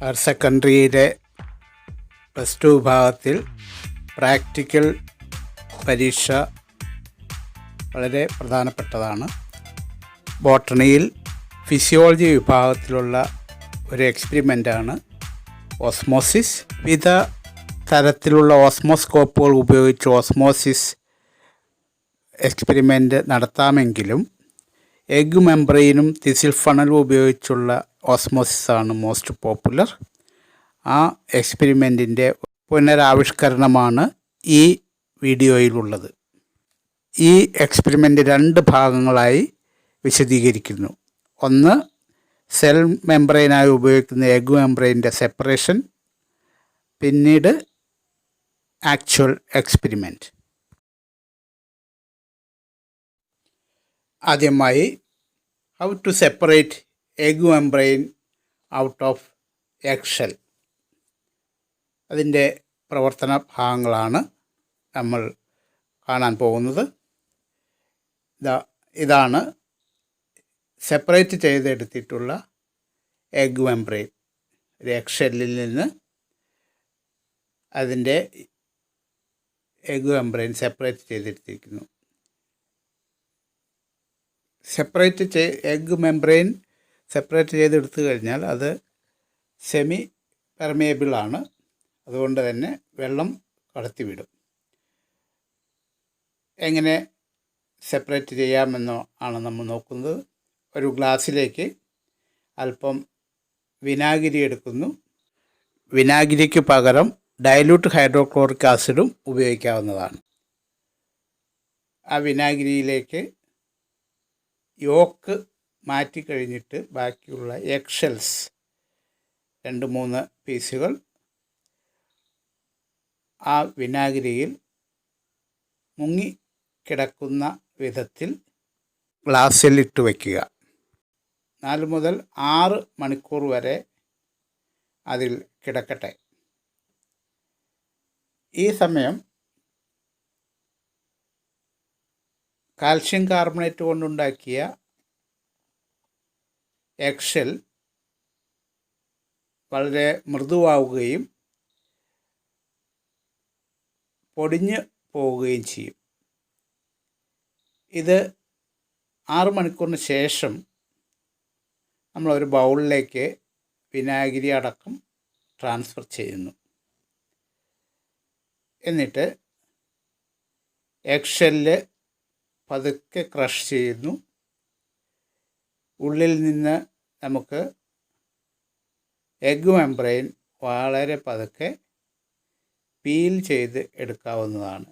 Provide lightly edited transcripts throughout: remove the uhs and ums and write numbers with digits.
Higher സെക്കൻഡറിയിലെ +2 വിഭാഗത്തിൽ practical പരീക്ഷ വളരെ പ്രധാനപ്പെട്ടതാണ്. ബോട്ടണിയിൽ ഫിസിയോളജി വിഭാഗത്തിലുള്ള ഒരു എക്സ്പെരിമെൻ്റാണ് ഓസ്മോസിസ്. വിവിധ തരത്തിലുള്ള ഓസ്മോസ്കോപ്പുകൾ ഉപയോഗിച്ച് ഓസ്മോസിസ് എക്സ്പെരിമെൻ്റ് നടത്താമെങ്കിലും എഗ് മെംബ്രെയിനും തിസിൽ ഫണലും ഉപയോഗിച്ചുള്ള ഓസ്മോസിസാണ് മോസ്റ്റ് പോപ്പുലർ. ആ എക്സ്പെരിമെൻറ്റിൻ്റെ പുനരാവിഷ്കരണമാണ് ഈ വീഡിയോയിലുള്ളത്. ഈ എക്സ്പെരിമെൻ്റ് 2 ഭാഗങ്ങളായി വിശദീകരിക്കുന്നു. ഒന്ന്, സെൽ മെംബ്രെയിനായി ഉപയോഗിക്കുന്ന എഗ് മെംബ്രെയിൻ്റെ സെപ്പറേഷൻ, പിന്നീട് ആക്ച്വൽ എക്സ്പെരിമെൻറ്റ്. ആദ്യമായി how to separate egg membrane out of egg shell. അതിൻ്റെ പ്രവർത്തന ഭാഗങ്ങളാണ് നമ്മൾ കാണാൻ പോകുന്നത്. ഇതാണ് സെപ്പറേറ്റ് ചെയ്തെടുത്തിട്ടുള്ള എഗ് മെംബ്രെയിൻ. ഒരു എഗ് ഷെല്ലിൽ നിന്ന് അതിൻ്റെ എഗ് മെംബ്രെയിൻ സെപ്പറേറ്റ് ചെയ്തെടുത്തിരിക്കുന്നു. എഗ് മെംബ്രെയിൻ സെപ്പറേറ്റ് ചെയ്തെടുത്തു കഴിഞ്ഞാൽ അത് സെമി പെർമിയബിളാണ്. അതുകൊണ്ട് തന്നെ വെള്ളം കടത്തിവിടും. എങ്ങനെ സെപ്പറേറ്റ് ചെയ്യാമെന്നോ ആണ് നമ്മൾ നോക്കുന്നത്. ഒരു ഗ്ലാസ്സിലേക്ക് അല്പം വിനാഗിരി എടുക്കുന്നു. വിനാഗിരിക്ക് പകരം ഡൈല്യൂട്ട് ഹൈഡ്രോക്ലോറിക് ആസിഡും ഉപയോഗിക്കാവുന്നതാണ്. ആ വിനാഗിരിയിലേക്ക് യോക്ക് മാറ്റിക്കഴിഞ്ഞിട്ട് ബാക്കിയുള്ള എഗ് ഷെൽസ് 2-3 പീസുകൾ ആ വിനാഗിരിയിൽ മുങ്ങിക്കിടക്കുന്ന വിധത്തിൽ ഗ്ലാസ്സിൽ ഇട്ട് വയ്ക്കുക. 4 മുതൽ 6 മണിക്കൂർ വരെ അതിൽ കിടക്കട്ടെ. ഈ സമയം കാൽഷ്യം കാർബണേറ്റ് കൊണ്ടുണ്ടാക്കിയ എഗ് ഷെൽ വളരെ മൃദുവാവുകയും പൊടിഞ്ഞു പോവുകയും ചെയ്യും. ഇത് 6 മണിക്കൂറിന് ശേഷം നമ്മളൊരു ബൗളിലേക്ക് വിനാഗിരി അടക്കം ട്രാൻസ്ഫർ ചെയ്യുന്നു. എന്നിട്ട് എഗ് ഷെല്ല് പതുക്കെ ക്രഷ് ചെയ്യുന്നു. ഉള്ളിൽ നിന്ന് നമുക്ക് എഗ് മെംബ്രെയിൻ വളരെ പതുക്കെ പീൽ ചെയ്ത് എടുക്കാവുന്നതാണ്.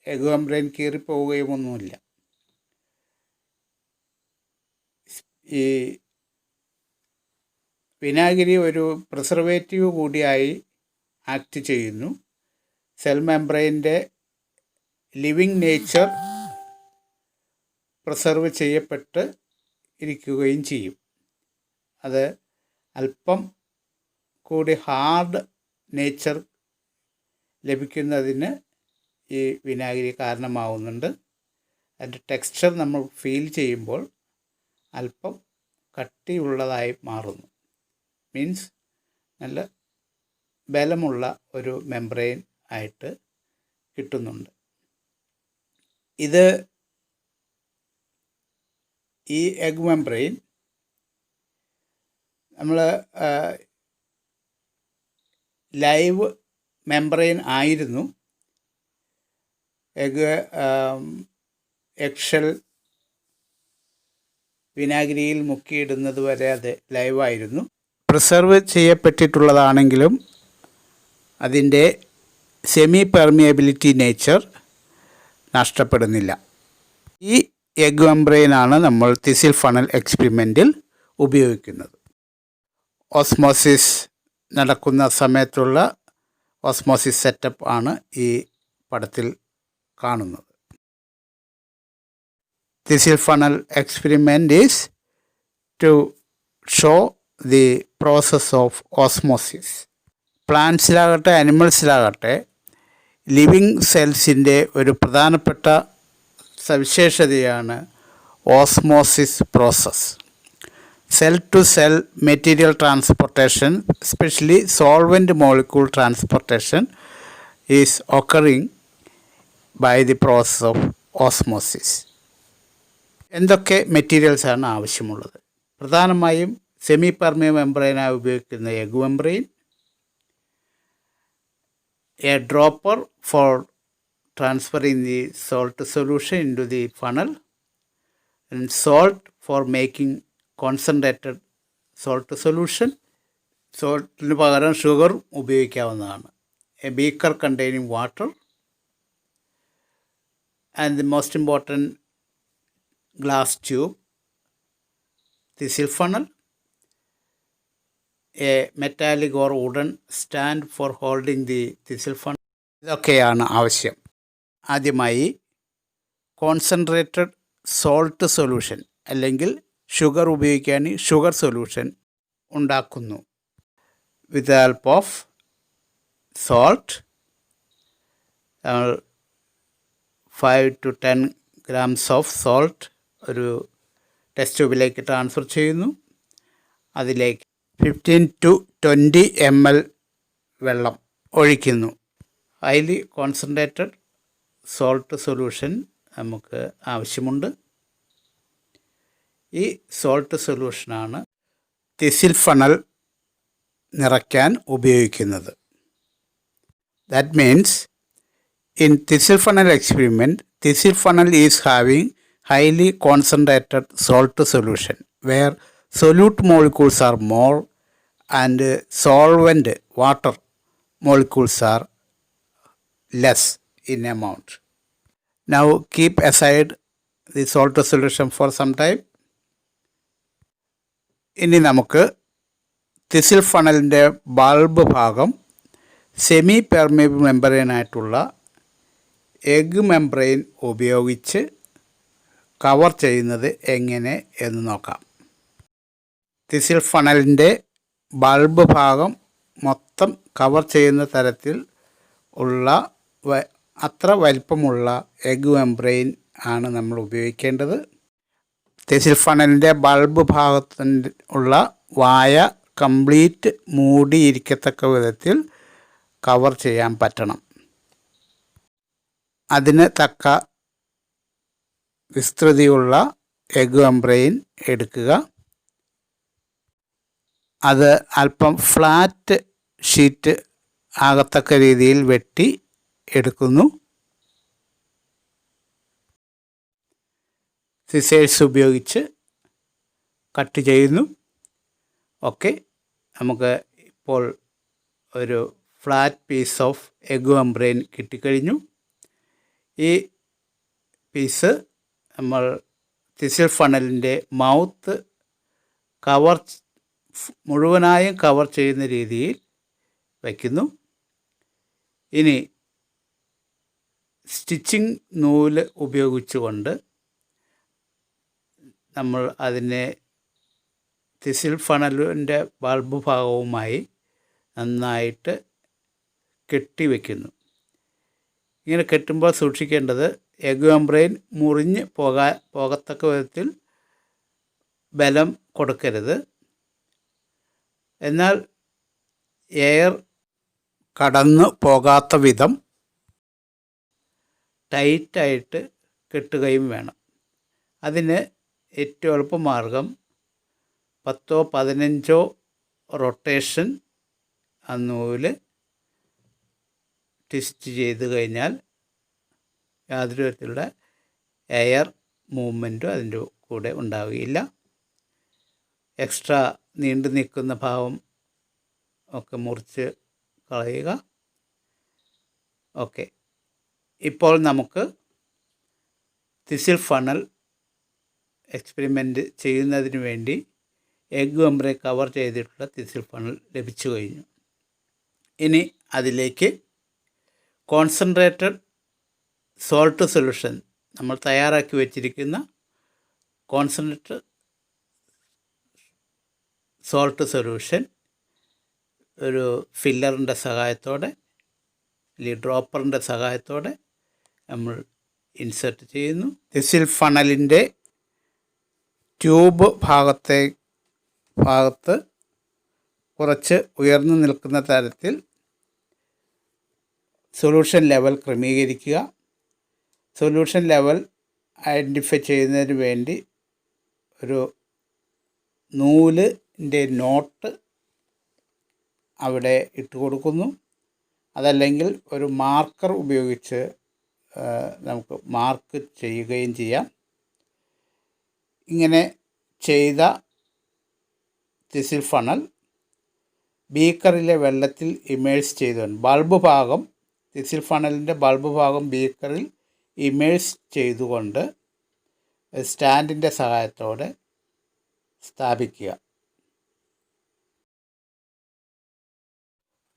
എഗ് മെംബ്രെയിൻ കീറിപ്പോവുകയും ഒന്നുമില്ല. ഈ വിനാഗിരി ഒരു പ്രിസർവേറ്റീവ് കൂടിയായി ആക്ട് ചെയ്യുന്നു. സെൽ മെംബ്രെയിൻ്റെ ലിവിങ് നേച്ചർ പ്രിസർവ് ചെയ്യപ്പെട്ട് ഇരിക്കുകയും ചെയ്യും. അത് അല്പം കൂടി ഹാർഡ് നേച്ചർ ലഭിക്കുന്നതിന് ഈ വിനാഗിരി കാരണമാവുന്നുണ്ട്. അതിൻ്റെ ടെക്സ്ചർ നമ്മൾ ഫീൽ ചെയ്യുമ്പോൾ അല്പം കട്ടിയുള്ളതായി മാറുന്നു. മീൻസ് നല്ല ബലമുള്ള ഒരു മെംബ്രെയിൻ ആയിട്ട് കിട്ടുന്നുണ്ട്. ഈ എഗ് മെംബ്രെയിൻ നമ്മൾ ലൈവ് മെംബ്രെയിൻ ആയിരുന്നു. എഗ് ഷെൽ വിനാഗിരിയിൽ മുക്കിയിടുന്നത് വരെ അത് ലൈവായിരുന്നു. പ്രിസർവ് ചെയ്യപ്പെട്ടിട്ടുള്ളതാണെങ്കിലും അതിൻ്റെ സെമി പെർമിയബിലിറ്റി നേച്ചർ നഷ്ടപ്പെടുന്നില്ല. ഈ എഗ് മെംബ്രെയിനാണ് നമ്മൾ തിസിൽ ഫണൽ എക്സ്പെരിമെൻറ്റിൽ ഉപയോഗിക്കുന്നത്. ഓസ്മോസിസ് നടക്കുന്ന സമയത്തുള്ള ഓസ്മോസിസ് സെറ്റപ്പ് ആണ് ഈ പടത്തിൽ കാണുന്നത്. Thistle funnel experiment is to show the process of osmosis. പ്ലാന്റ്സിലാകട്ടെ അനിമൽസിലാകട്ടെ ലിവിങ് സെൽസിൻ്റെ ഒരു പ്രധാനപ്പെട്ട സവിശേഷതയാണ് osmosis process. cell-to-cell material transportation, especially solvent molecule transportation, is occurring by the process of osmosis. എന്തൊക്കെ മെറ്റീരിയൽസാണ് ആവശ്യമുള്ളത്? പ്രധാനമായും സെമി പെർമിയബിൾ മെംബ്രെയിനായി ഉപയോഗിക്കുന്ന egg membrane, a dropper for transferring the salt solution into the funnel, and salt for making concentrated salt solution. സോൾട്ടിന് പകരം sugar ഉപയോഗിക്കാവുന്നതാണ്. A beaker containing water, and the most important glass tube, thistle funnel, a metallic or wooden stand for holding the thistle funnel. ഇതൊക്കെയാണ് ആവശ്യം. ആദ്യമായി concentrated salt solution അല്ലെങ്കിൽ sugar ഉപയോഗിക്കുകയാണെങ്കിൽ sugar solution ഉണ്ടാക്കുന്നു. With the help of salt 5 to 10 grams of salt ഒരു test ട്യൂബിലേക്ക് transfer ചെയ്യുന്നു. അതിലേക്ക് 15 to 20 ml വെള്ളം ഒഴിക്കുന്നു. ഹൈലി കോൺസെൻട്രേറ്റഡ് സോൾട്ട് സൊല്യൂഷൻ നമുക്ക് ആവശ്യമുണ്ട്. ഈ സോൾട്ട് സൊല്യൂഷനാണ് തിസിൽ ഫണൽ നിറയ്ക്കാൻ ഉപയോഗിക്കുന്നത്. That means in തിസിൽ funnel experiment, തിസിൽ funnel is having highly concentrated salt solution where solute molecules are more and solvent water molecules are less in amount. Now keep aside the salt solution for some time. ഇനി നമുക്ക് തിസിൽ ഫണലിൻ്റെ bulb ഭാഗം semi permeable മെംബ്രെയിനായിട്ടുള്ള egg membrane ഉപയോഗിച്ച് cover ചെയ്യുന്നത് എങ്ങനെ എന്ന് നോക്കാം. തിസിൽ ഫണലിൻ്റെ bulb ഭാഗം മൊത്തം കവർ ചെയ്യുന്ന തരത്തിൽ ഉള്ള അത്ര വലിപ്പമുള്ള എഗ് മെംബ്രെയിൻ ആണ് നമ്മൾ ഉപയോഗിക്കേണ്ടത്. തിസിൽ ഫണലിൻ്റെ ബൾബ് ഭാഗത്ത് ഉള്ള വായ കംപ്ലീറ്റ് മൂടിയിരിക്കത്തക്ക വിധത്തിൽ കവർ ചെയ്യാൻ പറ്റണം. അതിന് തക്ക വിസ്തൃതിയുള്ള എഗ് മെംബ്രെയിൻ എടുക്കുക. അത് അല്പം ഫ്ലാറ്റ് ഷീറ്റ് ആകത്തക്ക രീതിയിൽ വെട്ടി എടുക്കുന്നു. സിസേഴ്സ് ഉപയോഗിച്ച് കട്ട് ചെയ്യുന്നു. ഓക്കെ, നമുക്ക് ഇപ്പോൾ ഒരു flat piece of egg membrane കിട്ടിക്കഴിഞ്ഞു. ഈ പീസ് നമ്മൾ തിസിൽ ഫണലിൻ്റെ മൗത്ത് കവർ മുഴുവനായും കവർ ചെയ്യുന്ന രീതിയിൽ വയ്ക്കുന്നു. ഇനി സ്റ്റിച്ചിങ് നൂല് ഉപയോഗിച്ചുകൊണ്ട് നമ്മൾ അതിനെ തിസിൽ ഫണലിൻ്റെ ബൾബ് ഭാഗവുമായി നന്നായിട്ട് കെട്ടിവെക്കുന്നു. ഇങ്ങനെ കെട്ടുമ്പോൾ സൂക്ഷിക്കേണ്ടത് എഗ് മെംബ്രെയിൻ മുറിഞ്ഞ് പോകത്തക്ക വിധത്തിൽ ബലം കൊടുക്കരുത്. എന്നാൽ എയർ കടന്നു പോകാത്ത വിധം ടൈറ്റായിട്ട് കെട്ടുകയും വേണം. അതിന് ഏറ്റവും എളുപ്പമാർഗം 10-15 റൊട്ടേഷൻ ആ നൂല് ട്വിസ്റ്റ് ചെയ്ത് കഴിഞ്ഞാൽ യാതൊരു വിധത്തിലുള്ള എയർ മൂവ്മെൻറ്റും അതിൻ്റെ കൂടെ ഉണ്ടാവുകയില്ല. എക്സ്ട്രാ നീണ്ടു നിൽക്കുന്ന ഭാഗം ഒക്കെ മുറിച്ച് കളയുക. ഓക്കെ, ഇപ്പോൾ നമുക്ക് തിസിൽ ഫണൽ എക്സ്പെരിമെൻറ്റ് ചെയ്യുന്നതിന് വേണ്ടി എഗ് മെംബ്രെയിൻ കവർ ചെയ്തിട്ടുള്ള തിസിൽ ഫണൽ ലഭിച്ചു കഴിഞ്ഞു. ഇനി അതിലേക്ക് കോൺസെൻട്രേറ്റഡ് സോൾട്ട് സൊല്യൂഷൻ, നമ്മൾ തയ്യാറാക്കി വച്ചിരിക്കുന്ന കോൺസെൻട്രേറ്റഡ് സോൾട്ട് സൊല്യൂഷൻ ഒരു ഫില്ലറിൻ്റെ സഹായത്തോടെ അല്ലെങ്കിൽ ഡ്രോപ്പറിൻ്റെ സഹായത്തോടെ നമ്മൾ ഇൻസെർട്ട് ചെയ്യുന്നു. തിസിൽ ഫണലിൻ്റെ ട്യൂബ് ഭാഗത്തെ ഭാഗത്ത് കുറച്ച് ഉയർന്നു നിൽക്കുന്ന തരത്തിൽ സൊല്യൂഷൻ ലെവൽ ക്രമീകരിക്കുക. സൊല്യൂഷൻ ലെവൽ ഐഡൻറ്റിഫൈ ചെയ്യുന്നതിന് വേണ്ടി ഒരു നൂലിൻ്റെ നോട്ട് അവിടെ ഇട്ട് കൊടുക്കുന്നു. അതല്ലെങ്കിൽ ഒരു മാർക്കർ ഉപയോഗിച്ച് നമുക്ക് മാർക്ക് ചെയ്യുകയും ചെയ്യാം. ഇങ്ങനെ ചെയ്ത തിസിൽ ഫണൽ ബീക്കറിലെ വെള്ളത്തിൽ ഇമേഴ്സ് ചെയ്തുകൊണ്ട് തിസിൽ ഫണലിൻ്റെ ബൾബ് ഭാഗം ബീക്കറിൽ ഇമേഴ്സ് ചെയ്തുകൊണ്ട് സ്റ്റാൻഡിൻ്റെ സഹായത്തോടെ സ്ഥാപിക്കുക.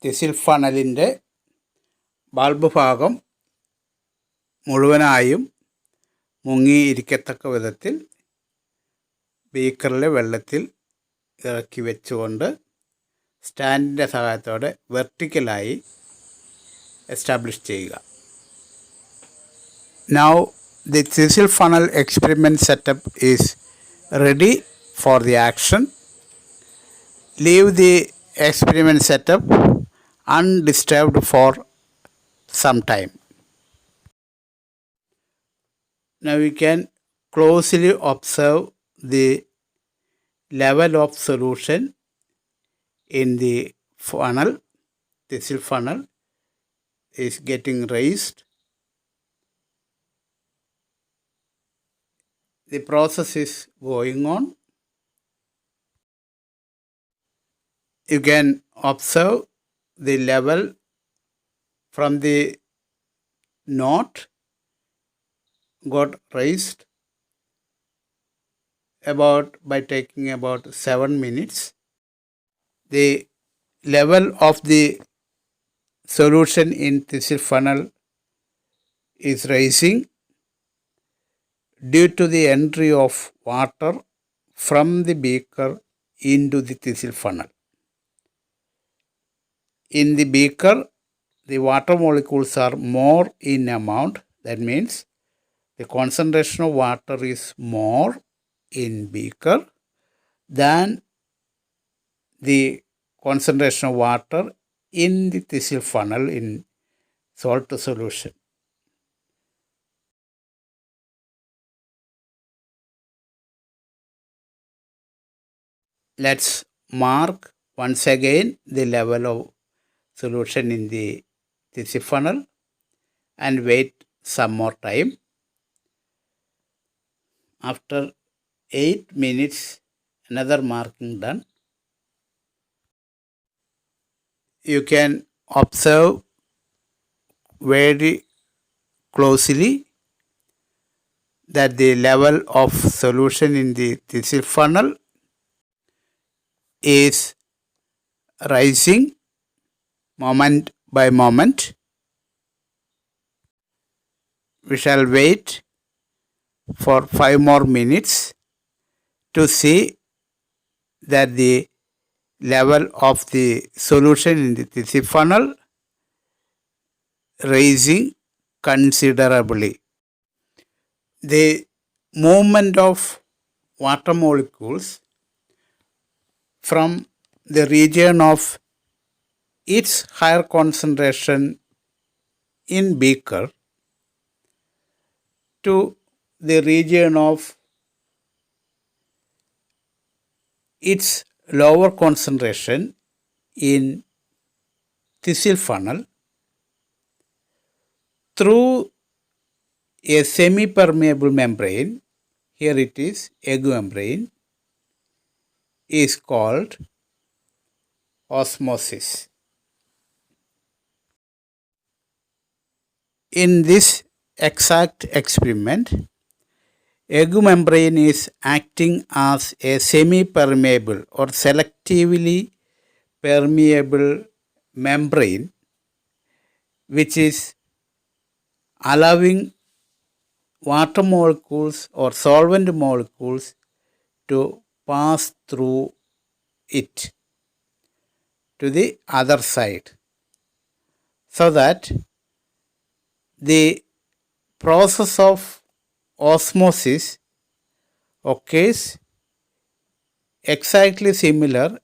തിസിൽ ഫണലിൻ്റെ ബൾബ് ഭാഗം മുഴുവനായും മുങ്ങിയിരിക്കത്തക്ക വിധത്തിൽ ബീക്കറിലെ വെള്ളത്തിൽ ഇറക്കി വെച്ചുകൊണ്ട് സ്റ്റാൻഡിൻ്റെ സഹായത്തോടെ വെർട്ടിക്കലായി എസ്റ്റാബ്ലിഷ് ചെയ്യുക. Now the Cecil funnel experiment setup is ready for the action. Leave the experiment setup undisturbed for some time. Now we can closely observe the level of solution in the funnel. Cecil funnel is getting raised. The process is going on. You can observe the level from the knot got raised by taking about 7 minutes. The level of the solution in Cecil funnel is rising due to the entry of water from the beaker into the Cecil funnel. In the beaker, the water molecules are more in amount. That means the concentration of water is more in beaker than the concentration of water in the Cecil funnel in salt solution. Let's mark once again the level of solution in the Cecil funnel and wait some more time. After 8 minutes, another marking done. You can observe very closely that the level of solution in the Cecil funnel is rising moment by moment. We shall wait for 5 more minutes to see that the level of the solution in the Cecil funnel rising considerably. The movement of water molecules from the region of its higher concentration in beaker to the region of its lower concentration in Cecil funnel through a semi-permeable membrane, here it is egg membrane, is called osmosis. In this exact experiment, egg membrane is acting as a semi-permeable or selectively permeable membrane, which is allowing water molecules or solvent molecules to pass through it to the other side, so that the process of osmosis occurs exactly similar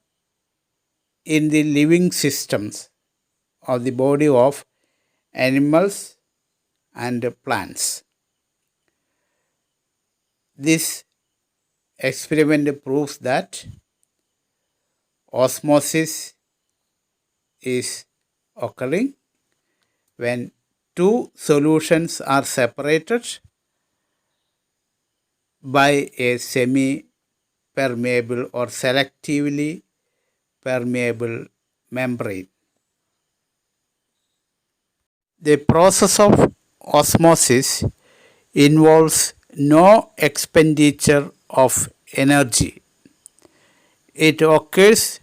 in the living systems of the body of animals and plants. This experiment proves that osmosis is occurring when two solutions are separated by a semi-permeable or selectively permeable membrane. The process of osmosis involves no expenditure of energy. It occurs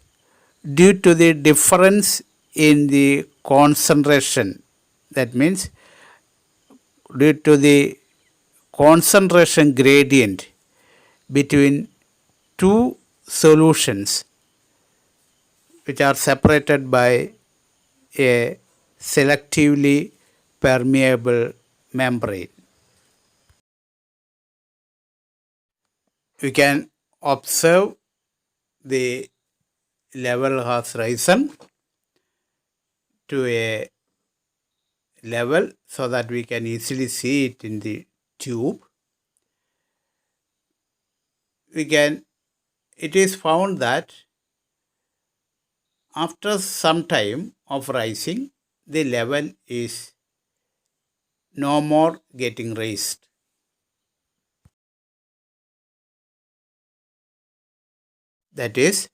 due to the difference in the concentration. That means due to the concentration gradient between two solutions which are separated by a selectively permeable membrane. We can observe the level has risen to a level so that we can easily see it in the tube. It is found that after some time of rising, the level is no more getting raised. That is,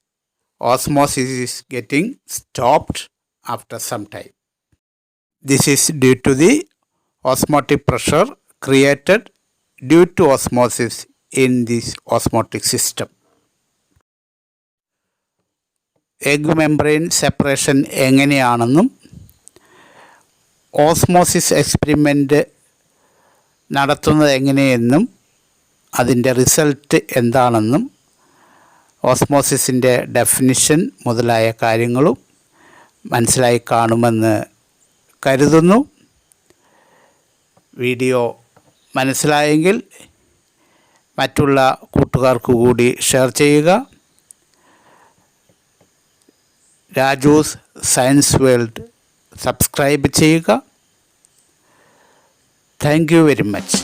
osmosis is getting stopped after some time. This is due to the osmotic pressure created due to osmosis in this osmotic system. Egg membrane separation എങ്ങനെയാണെന്നും osmosis experiment നടത്തുന്നത് എങ്ങനെയെന്നും അതിൻ്റെ result എന്താണെന്നും ഓസ്മോസിസിൻ്റെ definition മുതലായ കാര്യങ്ങളും മനസ്സിലായി കാണുമെന്ന് കരുതുന്നു. Video മനസ്സിലായെങ്കിൽ മറ്റുള്ള കൂട്ടുകാർക്ക് കൂടി ഷെയർ ചെയ്യുക. രാജൂസ് സയൻസ് വേൾഡ് സബ്സ്ക്രൈബ് ചെയ്യുക. Thank you very much.